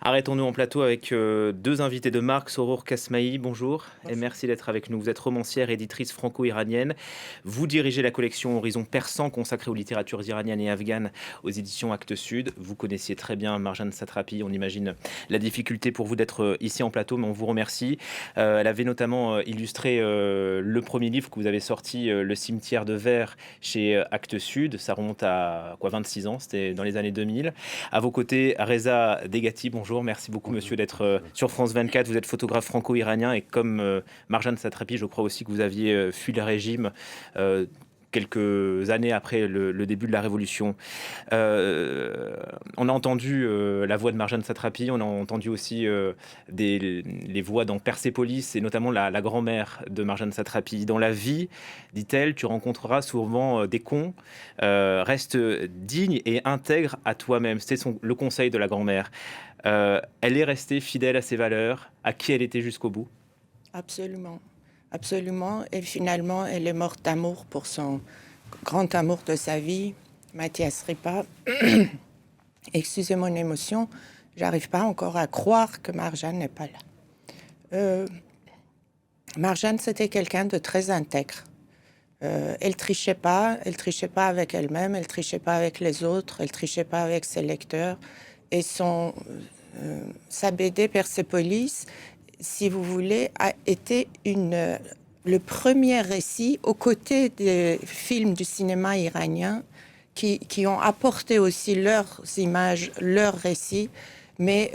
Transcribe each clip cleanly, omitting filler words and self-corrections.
Arrêtons-nous en plateau avec deux invités de marque, Soror Kasmaï, bonjour, et Bonjour. merci d'être avec nous. Vous êtes romancière, éditrice franco-iranienne. Vous dirigez la collection Horizon Persan consacrée aux littératures iraniennes et afghanes aux éditions Actes Sud. Vous connaissiez très bien Marjane Satrapi, on imagine la difficulté pour vous d'être ici en plateau, mais on vous remercie. Elle avait notamment illustré le premier livre que vous avez sorti, Le cimetière de verre, chez Actes Sud. Ça remonte à 26 ans, c'était dans les années 2000. À vos côtés, Reza Degati, bonjour. Merci beaucoup, Bonjour. monsieur, d'être Bonjour. sur France 24. Vous êtes photographe franco-iranien et comme Marjane Satrapi, je crois aussi que vous aviez fui le régime quelques années après le début de la Révolution. On a entendu la voix de Marjane Satrapi, on a entendu aussi les voix dans Persépolis et notamment la grand-mère de Marjane Satrapi. Dans la vie, dit-elle, tu rencontreras souvent des cons. Reste digne et intègre à toi-même. C'était le conseil de la grand-mère. Elle est restée fidèle à ses valeurs, à qui elle était jusqu'au bout. Absolument, absolument. Et finalement, elle est morte d'amour pour son grand amour de sa vie, Mathias Ripa. Excusez mon émotion, j'arrive pas encore à croire que Marjane n'est pas là. Marjane, c'était quelqu'un de très intègre. Elle trichait pas avec elle-même, elle trichait pas avec les autres, elle trichait pas avec ses lecteurs. Et sa BD Persépolis, si vous voulez, a été le premier récit aux côtés des films du cinéma iranien qui ont apporté aussi leurs images, leurs récits. Mais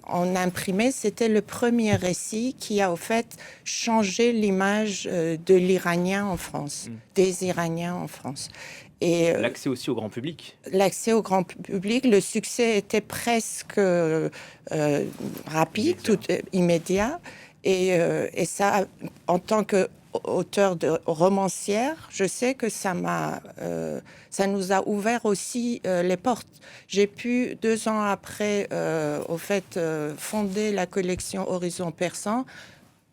en imprimé, c'était le premier récit qui a au fait changé l'image de l'Iranien en France, des Iraniens en France. Et L'accès aussi au grand public. l'accès au grand public, le succès était presque rapide, immédiat. Et ça, en tant qu'auteur de romancière, je sais que ça nous a ouvert aussi les portes. J'ai pu, 2 ans après, fonder la collection Horizon Persan,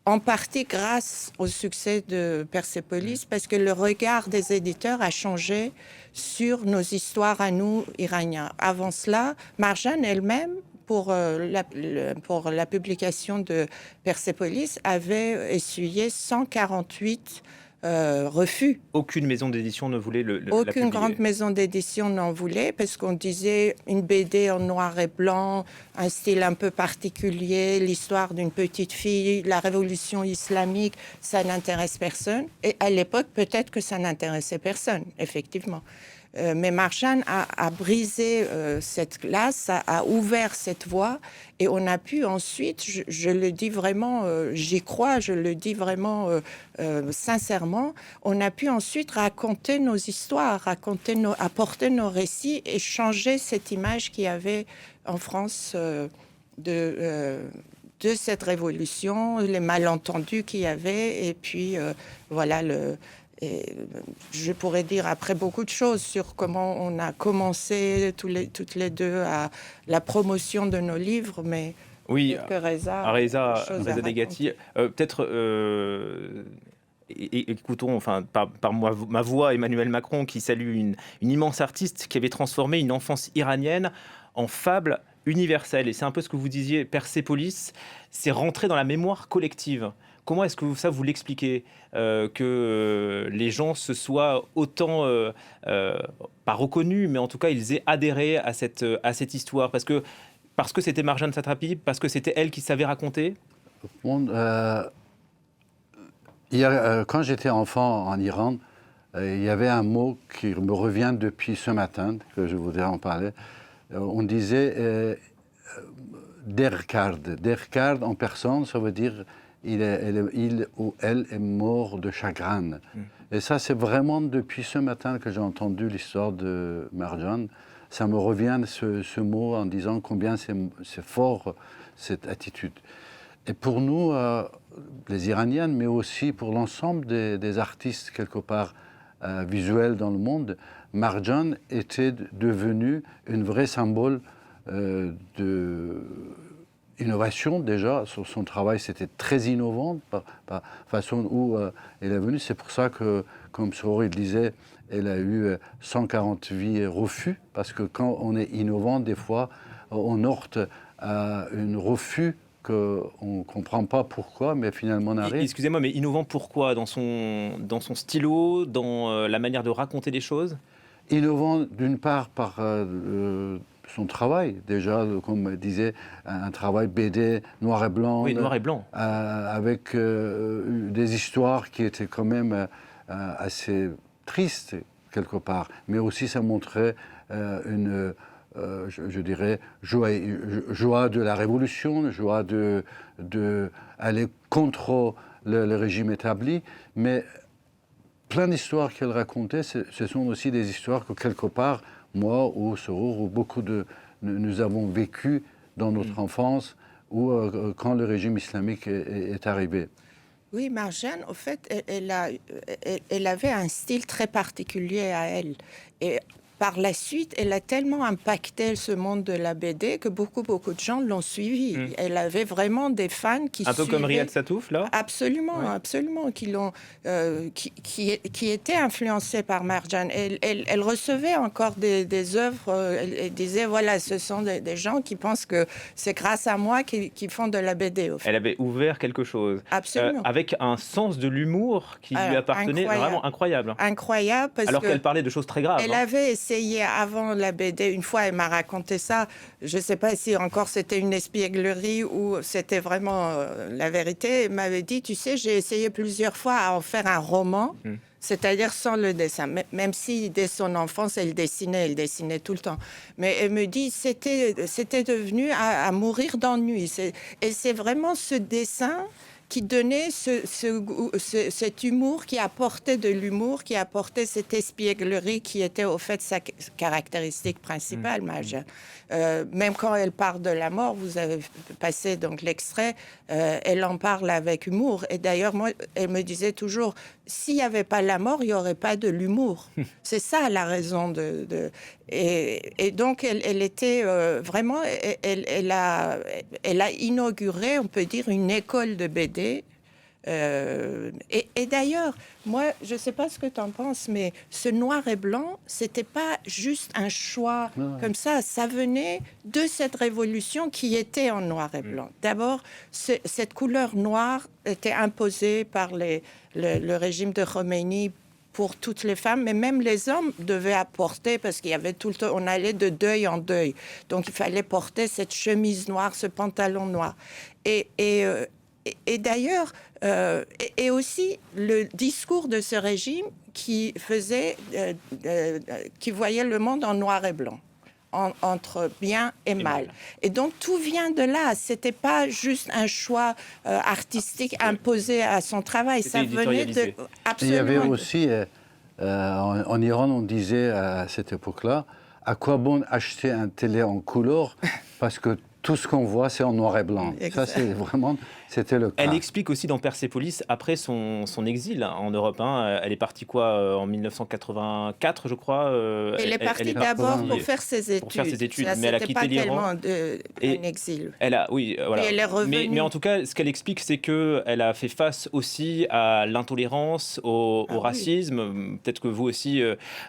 en partie grâce au succès de Persépolis, parce que le regard des éditeurs a changé sur nos histoires à nous, Iraniens. Avant cela, Marjane elle-même, pour la publication de Persépolis, avait essuyé 148 refus. Aucune maison d'édition ne voulait la Aucune publier. grande maison d'édition n'en voulait parce qu'on disait une BD en noir et blanc, un style un peu particulier, l'histoire d'une petite fille, la révolution islamique, ça n'intéresse personne. Et à l'époque, peut-être que ça n'intéressait personne, effectivement. Mais Marjane a brisé cette glace, a ouvert cette voie et on a pu ensuite, je le dis vraiment, j'y crois, je le dis vraiment sincèrement, on a pu ensuite raconter nos histoires, apporter nos récits et changer cette image qu'il y avait en France de cette révolution, les malentendus qu'il y avait et puis voilà Et je pourrais dire après beaucoup de choses sur comment on a commencé toutes les deux à la promotion de nos livres, mais Oui, Reza, Reza Degati, peut-être écoutons enfin, par ma voix Emmanuel Macron qui salue une immense artiste qui avait transformé une enfance iranienne en fable universelle. Et c'est un peu ce que vous disiez, Persépolis, c'est rentré dans la mémoire collective. Comment est-ce que vous l'expliquez que les gens se soient autant, pas reconnus, mais en tout cas ils aient adhéré à cette histoire parce que c'était Marjane Satrapi, parce que c'était elle qui savait raconter. Bon, quand j'étais enfant en Iran, il y avait un mot qui me revient depuis ce matin, que je voudrais en parler. On disait derkard. Derkard en persan, ça veut dire il ou elle est mort de chagrin. Et ça, c'est vraiment depuis ce matin que j'ai entendu l'histoire de Marjane. Ça me revient ce mot en disant combien c'est fort cette attitude. Et pour nous, les Iraniennes, mais aussi pour l'ensemble des artistes quelque part visuels dans le monde, Marjane était devenue une vraie symbole de innovation déjà. Son travail, c'était très innovant, par façon où elle est venue. C'est pour ça que, comme Soror il disait, elle a eu 148 refus, parce que quand on est innovant, des fois, on heurte un refus qu'on ne comprend pas pourquoi, mais finalement on arrive. Excusez-moi, mais innovant pourquoi dans son stylo, dans la manière de raconter les choses? Innovant d'une part par son travail, déjà, comme disait, un travail BD noir et blanc. Oui, noir et blanc. Avec des histoires qui étaient quand même assez tristes, quelque part. Mais aussi, ça montrait une, je dirais, joie de la révolution, joie d'aller contre le régime établi. Mais plein d'histoires qu'elle racontait, ce sont aussi des histoires que, quelque part, moi ou Sorour, ou beaucoup nous avons vécu dans notre enfance, ou quand le régime islamique est arrivé. Oui, Marjane, au fait, elle avait un style très particulier à elle. Et par la suite, elle a tellement impacté ce monde de la BD que beaucoup de gens l'ont suivie. Elle avait vraiment des fans qui Un peu suivaient. comme Riyad Satouf, là? Absolument, Ouais. absolument, qui étaient influencés par Marjane. Elle recevait encore des œuvres, elle disait, voilà, ce sont des gens qui pensent que c'est grâce à moi qu'ils font de la BD. Au fait. Elle avait ouvert quelque chose. Absolument. Avec un sens de l'humour qui lui Alors, appartenait, incroyable. vraiment incroyable. Incroyable, parce Alors que qu'elle parlait de choses très graves. elle avait essayé avant la BD, une fois elle m'a raconté ça, je ne sais pas si encore c'était une espièglerie ou c'était vraiment la vérité, elle m'avait dit, tu sais, j'ai essayé plusieurs fois à en faire un roman, c'est-à-dire sans le dessin, même si dès son enfance elle dessinait tout le temps. Mais elle me dit, c'était devenu à mourir d'ennui. Et c'est vraiment ce dessin qui donnait cet humour, qui apportait de l'humour, qui apportait cette espièglerie qui était au fait sa caractéristique principale, Marjane. Même quand elle parle de la mort, vous avez passé donc l'extrait, elle en parle avec humour. Et d'ailleurs, moi, elle me disait toujours, s'il n'y avait pas la mort, il n'y aurait pas de l'humour. C'est ça la raison Et donc, elle était vraiment... Elle a inauguré, on peut dire, une école de BD. Et d'ailleurs, moi, je ne sais pas ce que tu en penses, mais ce noir et blanc, c'était pas juste un choix comme ça. Ça venait de cette révolution qui était en noir et blanc. D'abord, cette couleur noire était imposée par le régime de Khomeini pour toutes les femmes, mais même les hommes devaient apporter, parce qu'il y avait tout le temps, on allait de deuil en deuil. Donc, il fallait porter cette chemise noire, ce pantalon noir. Et d'ailleurs, et aussi le discours de ce régime qui voyait le monde en noir et blanc, entre bien et mal. Et donc tout vient de là. C'était pas juste un choix artistique imposé à son travail. Ça venait de absolument. Il y avait aussi en Iran, on disait à cette époque-là, à quoi bon acheter un télé en couleur parce que tout ce qu'on voit, c'est en noir et blanc. Exact. Ça, c'était le cas. Elle explique aussi dans Persépolis, après son exil en Europe, elle est partie en 1984, je crois. Elle est partie d'abord pour faire ses études. Ça, mais elle a quitté pas l'Iran. Tellement un exil. Voilà. Et elle est revenue. Mais en tout cas, ce qu'elle explique, c'est qu'elle a fait face aussi à l'intolérance, au racisme. Oui. Peut-être que vous aussi,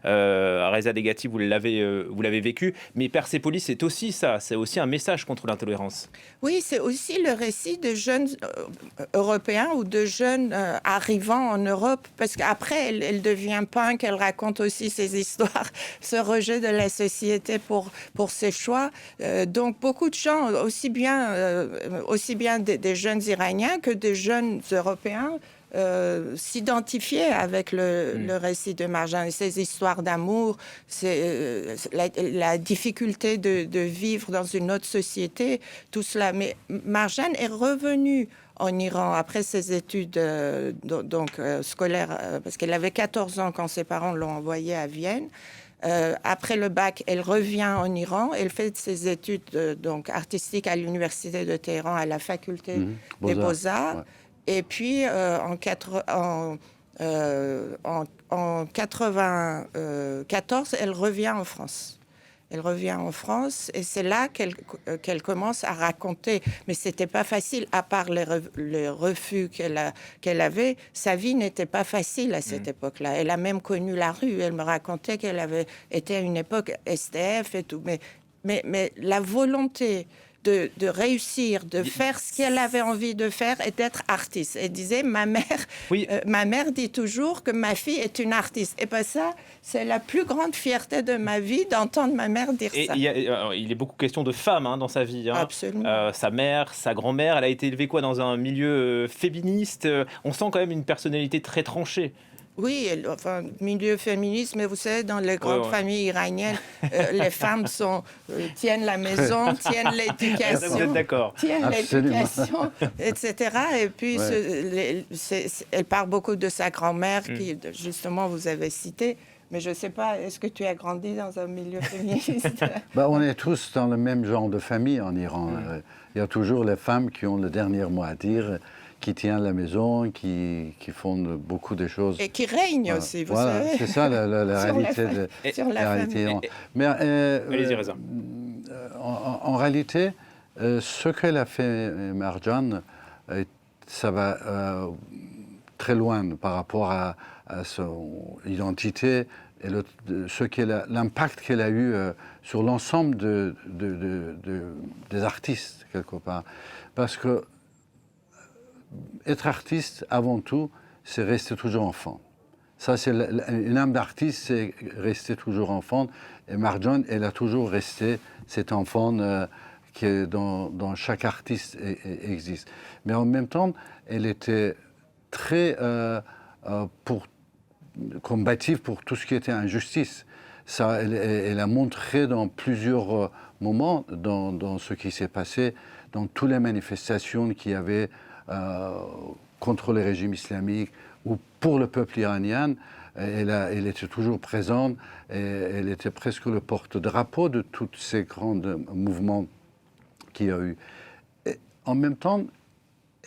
Reza Degati, vous l'avez vécu. Mais Persépolis, c'est aussi ça. C'est aussi un message contre l'intolérance. Oui, c'est aussi le récit de jeunes européens ou de jeunes arrivant en Europe, parce qu'après, elle devient punk, elle raconte aussi ses histoires, ce rejet de la société pour ses choix. Donc, beaucoup de gens, aussi bien des jeunes Iraniens que des jeunes Européens, s'identifier avec le récit de Marjane, ces histoires d'amour, la difficulté de vivre dans une autre société, tout cela. Mais Marjane est revenue en Iran après ses études scolaires, parce qu'elle avait 14 ans quand ses parents l'ont envoyée à Vienne. Après le bac, elle revient en Iran. Elle fait ses études artistiques à l'université de Téhéran, à la faculté des Beaux-Arts. Ouais. Et puis, en 1994, elle revient en France. Elle revient en France et c'est là qu'elle commence à raconter. Mais ce n'était pas facile, à part les refus qu'elle avait. Sa vie n'était pas facile à cette époque-là. Elle a même connu la rue. Elle me racontait qu'elle avait été à une époque SDF et tout. Mais la volonté de réussir, de faire ce qu'elle avait envie de faire et d'être artiste. Elle disait, ma mère dit toujours que ma fille est une artiste. Et bien ça, c'est la plus grande fierté de ma vie d'entendre ma mère dire ça. Il est beaucoup question de femmes dans sa vie. Absolument. Sa mère, sa grand-mère, elle a été élevée dans un milieu féministe. On sent quand même une personnalité très tranchée. Oui, milieu féministe, mais vous savez, dans les grandes familles iraniennes, les femmes tiennent la maison, tiennent l'éducation, vous êtes d'accord. etc. Et puis, elle parle beaucoup de sa grand-mère, qui, justement, vous avez cité. Mais je ne sais pas, est-ce que tu as grandi dans un milieu féministe? On est tous dans le même genre de famille en Iran. Il y a toujours les femmes qui ont le dernier mot à dire, qui tiennent la maison, qui font beaucoup de choses. Et qui règnent aussi, vous savez. C'est ça la réalité. Sur la famille. Mais allez-y, Reza. En réalité, ce qu'elle a fait, Marjan, ça va très loin par rapport à son identité et l'impact qu'elle a eu sur l'ensemble des artistes, quelque part. Parce que être artiste, avant tout, c'est rester toujours enfant. Ça, c'est une âme d'artiste, c'est rester toujours enfant. Et Marjan, elle a toujours resté cet enfant qui dans chaque artiste existe. Mais en même temps, elle était très combative pour tout ce qui était injustice. Ça, elle a montré dans plusieurs moments, dans ce qui s'est passé, dans toutes les manifestations qu'il y avait contre le régime islamique ou pour le peuple iranien, elle était toujours présente et elle était presque le porte-drapeau de tous ces grands mouvements qu'il y a eu. Et en même temps,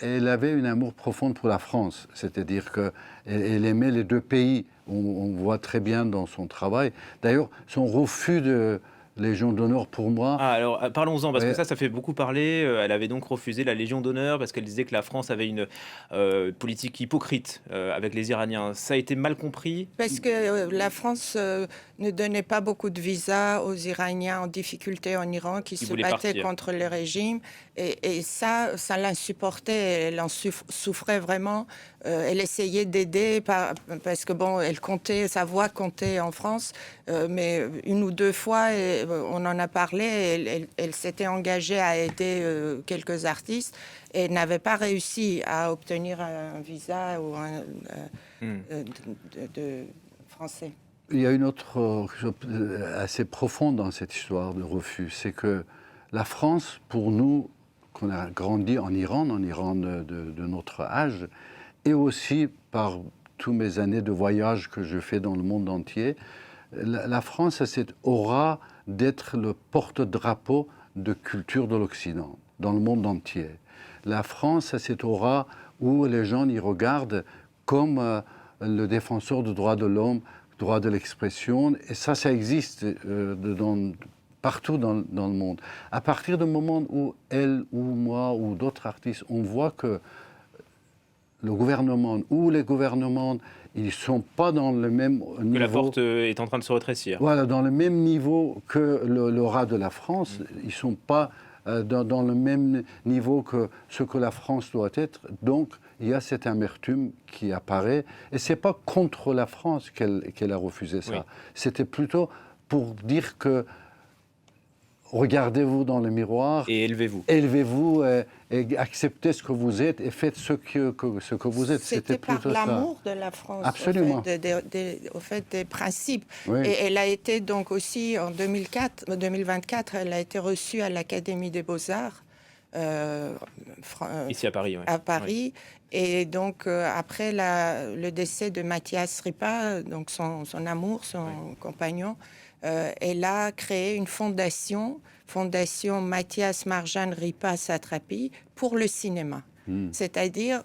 elle avait un amour profond pour la France, c'est-à-dire qu'elle aimait les deux pays. On voit très bien dans son travail. D'ailleurs, son refus de Légion d'honneur pour moi. Alors parlons-en, parce que ça fait beaucoup parler. Elle avait donc refusé la Légion d'honneur parce qu'elle disait que la France avait une politique hypocrite avec les Iraniens. Ça a été mal compris. Parce que la France ne donnait pas beaucoup de visas aux Iraniens en difficulté en Iran qui se battaient contre le régime. Et ça l'insupportait. Elle en souffrait vraiment. Elle essayait d'aider parce que elle comptait, sa voix comptait en France, mais une ou deux fois, on en a parlé, elle s'était engagée à aider quelques artistes et n'avait pas réussi à obtenir un visa ou de français. Il y a une autre chose assez profonde dans cette histoire de refus, c'est que la France, pour nous, qu'on a grandi en Iran de notre âge, et aussi par toutes mes années de voyage que je fais dans le monde entier, la France a cette aura d'être le porte-drapeau de culture de l'Occident, dans le monde entier. La France a cette aura où les gens y regardent comme le défenseur des droits de l'homme, droit de l'expression, et ça existe partout dans le monde. À partir du moment où elle ou moi ou d'autres artistes, on voit que le gouvernement ou les gouvernements, ils ne sont pas dans le même niveau... Que la porte est en train de se rétrécir. Voilà, dans le même niveau que l'aura de la France. Ils ne sont pas dans le même niveau que ce que la France doit être. Donc, il y a cette amertume qui apparaît. Et ce n'est pas contre la France qu'elle a refusé ça. Oui. C'était plutôt pour dire que regardez-vous dans le miroir. Et élevez-vous. Élevez-vous et acceptez ce que vous êtes et faites ce que vous êtes. C'était par l'amour de la France. Absolument. Au fait des principes. Oui. Et elle a été donc aussi en 2024, elle a été reçue à l'Académie des Beaux-Arts. Ici à Paris. Oui. À Paris. Oui. Et donc, après le décès de Mathias Ripa, donc son amour, son compagnon, elle a créé une fondation Mathias Marjan Ripa Satrapi pour le cinéma. C'est-à-dire,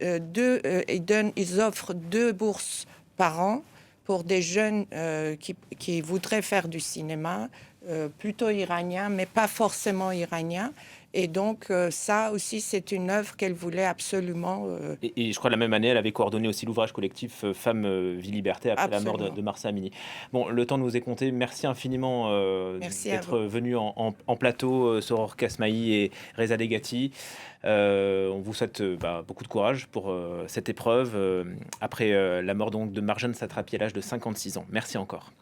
ils offrent 2 bourses par an pour des jeunes qui voudraient faire du cinéma, plutôt iranien, mais pas forcément iranien. Et donc, ça aussi, c'est une œuvre qu'elle voulait absolument... Et je crois la même année, elle avait coordonné aussi l'ouvrage collectif Femmes, Vie, Liberté après la mort de Marsa Amini. Bon, le temps nous est compté. Merci infiniment Merci d'être venu en plateau, Soror Kasmaï et Reza Degati. On vous souhaite beaucoup de courage pour cette épreuve après la mort donc, de Marjane Satrapi à l'âge de 56 ans. Merci encore.